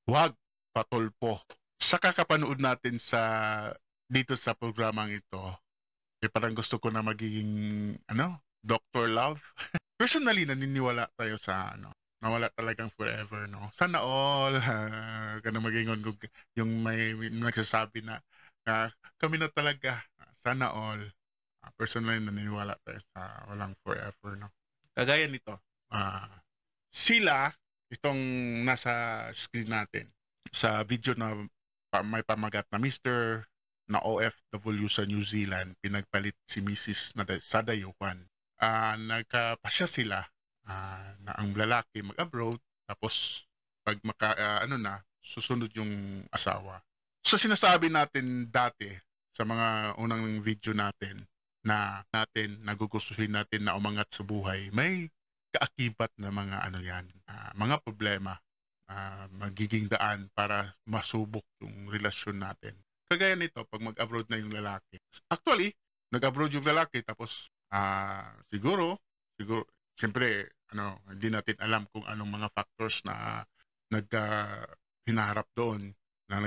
Huwag patulpo. Sa kakapanood natin dito sa programang ito, parang gusto ko na magiging Doctor Love. Personally, naniniwala tayo sa na wala talagang forever, no? Sana all, ganun magingon yung may nagsasabi na kami na talaga, sana all. Personally, naniniwala tayo sa walang forever, no? Kagaya nito, ah, sila, itong nasa screen natin, sa video na may pamagat na Mr. na OFW sa New Zealand, pinagpalit si Mrs. sa dayuhan. Nagkapasya sila na ang lalaki mag-abroad, tapos pag susunod yung asawa. So sinasabi natin dati sa mga unang video natin na nagugustuhin natin na umangat sa buhay, may kaakibat na mga mga problema, magiging daan para masubok yung relasyon natin. Kagaya nito, pag mag-abroad na yung lalaki. Actually, nag-abroad yung lalaki, tapos siguro, siyempre, hindi natin alam kung anong mga factors na hinaharap doon, na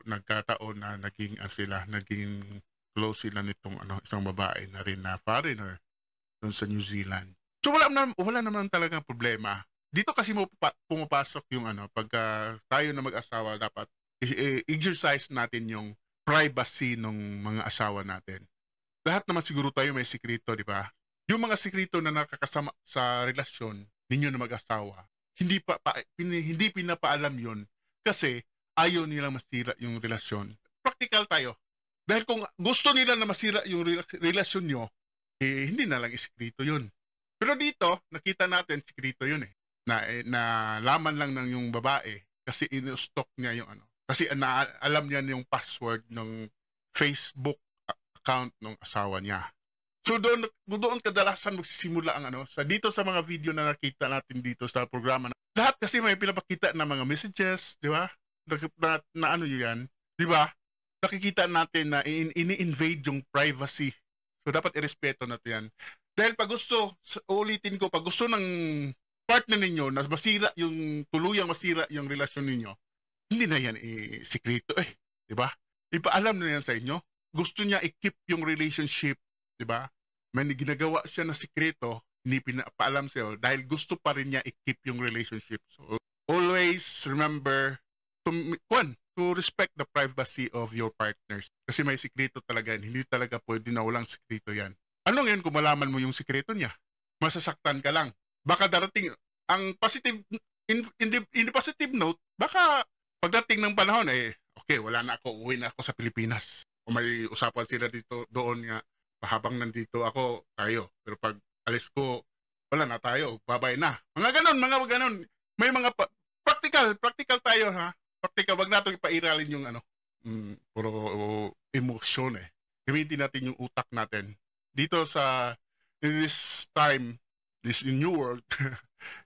nagkataon na naging close sila nitong isang babae na rin na foreigner doon sa New Zealand. So wala naman talagang problema. Dito kasi pumapasok yung pagka tayo na mag-asawa, dapat exercise natin yung privacy ng mga asawa natin. Lahat naman siguro tayo may sikreto, di ba? Yung mga sikreto na nakakasama sa relasyon ninyo na mag-asawa, hindi pinapaalam yon kasi ayaw nilang masira yung relasyon. Practical tayo. Dahil kung gusto nila na masira yung relasyon nyo, hindi na lang isikreto yun. Pero dito, nakita natin, sikreto yun na laman lang ng yung babae kasi in-stalk niya yung Kasi alam niya yung password ng Facebook account ng asawa niya. So doon kadalasan magsisimula ang dito sa mga video na nakita natin dito sa programa. Lahat kasi may pinapakita na mga messages, di ba? Na yan, di ba? Nakikita natin na ini-invade yung privacy. So dapat irespeto natin yan. Dahil pag gusto, ulitin ko, pag gusto ng partner ninyo na tuluyang masira yung relasyon ninyo, hindi na yan sikreto di ba? Ipaalam na yan sa inyo. Gusto niya i-keep yung relationship, di ba? May ginagawa siya na sikreto, hindi pinapaalam sa'yo dahil gusto pa rin niya i-keep yung relationship. So always remember to respect the privacy of your partners. Kasi may sikreto talaga yan. Hindi talaga pwede na walang sikreto yan. Ano ngayon kung malaman mo yung sikreto niya? Masasaktan ka lang. Baka darating, ang positive, in the positive note, baka pagdating ng panahon, okay, wala na ako, uwi na ako sa Pilipinas. O may usapan sila doon nga, habang nandito ako, tayo. Pero pag alis ko, wala na tayo, babay na. Mga ganon. May mga practical tayo, ha? Practical, wag natin ipairalin yung puro emosyon Gamitin natin yung utak natin. Dito in this time, this new world,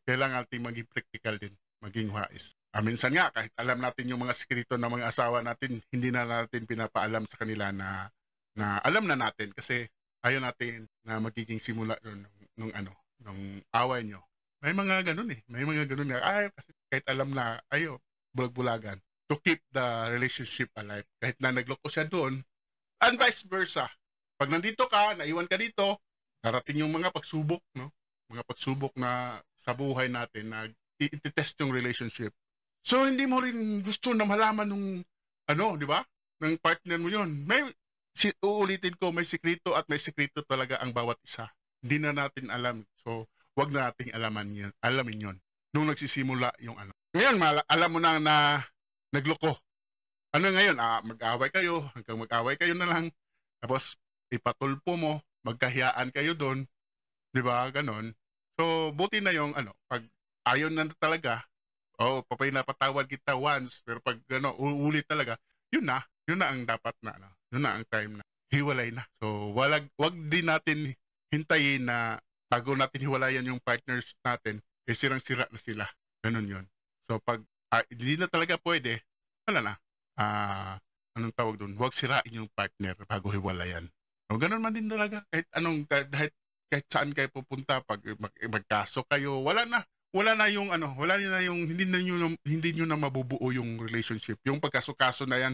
kailangan natin maging practical din, maging wise. Minsan nga, kahit alam natin yung mga sikreto ng mga asawa natin, hindi na natin pinapaalam sa kanila na alam na natin kasi ayaw natin na magiging simula nung away nyo. May mga ganun May mga ganun na, kasi kahit alam na, ayaw, bulag-bulagan. To keep the relationship alive. Kahit na nagloko siya doon, and vice versa. Pag nandito ka, naiwan ka dito, darating yung mga pagsubok, no? Mga pagsubok na sa buhay natin na i-test yung relationship. So hindi mo rin gusto na malaman nung di ba? Ng partner mo 'yon. Uulitin ko, may sikreto at may sikreto talaga ang bawat isa. Hindi na natin alam. So wag na nating alamin 'yon. Nung nagsisimula yung Ngayon, alam mo na nagloko. Ngayon, mag-away kayo, hanggang mag-away kayo na lang. Tapos ipatulpo mo, magkahiyaan kayo doon. 'Di ba? Ganon. So buti na yung pag ayaw na talaga, napatawad kita once, pero pag uulit talaga, yun na ang dapat yun na ang time na hiwalay na. So wag din natin hintayin na bago natin hiwalayan yung partners natin, sirang-sira na sila. Ganun yun. So pag hindi na talaga pwede, wala na. Anong tawag doon? Huwag sirain yung partner bago hiwalayan. So ganun man din talaga. Kahit saan kayo pupunta, pag magkaso kayo, wala na. wala na yung ano, wala na yung hindi niyo na mabubuo yung relationship. Yung pagkasukaso na yan,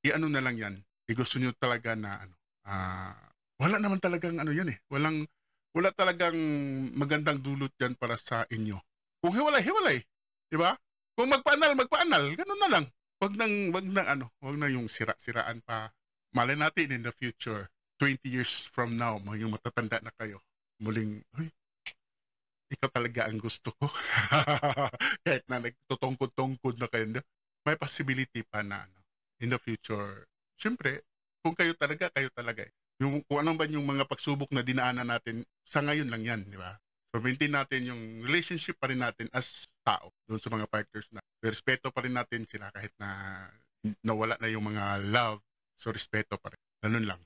i-ano na lang yan, gusto niyo talaga na ano, ah, wala naman talagang ano yan, eh, wala talagang magandang dulot diyan para sa inyo. Kung hiwalay, hiwalay, 'di ba? Kung magpaanal, magpaanal, gano'n na lang. Wag ng ano, wag na yung sira-siraan pa. Malay natin in the future, 20 years from now, yung matatanda na kayo, muling, "Uy, ikaw talaga ang gusto ko." Kahit na nagtutungkod-tungkod na kayo, may possibility pa na ano, in the future, siyempre, kung kayo talaga eh. Yung kung ano man yung mga pagsubok na dinaanan natin, sa ngayon lang yan, di ba? So maintain natin yung relationship pa rin natin as tao doon sa mga partners na. Respeto pa rin natin sila kahit na nawala na yung mga love, so respeto pa rin. Ganun lang.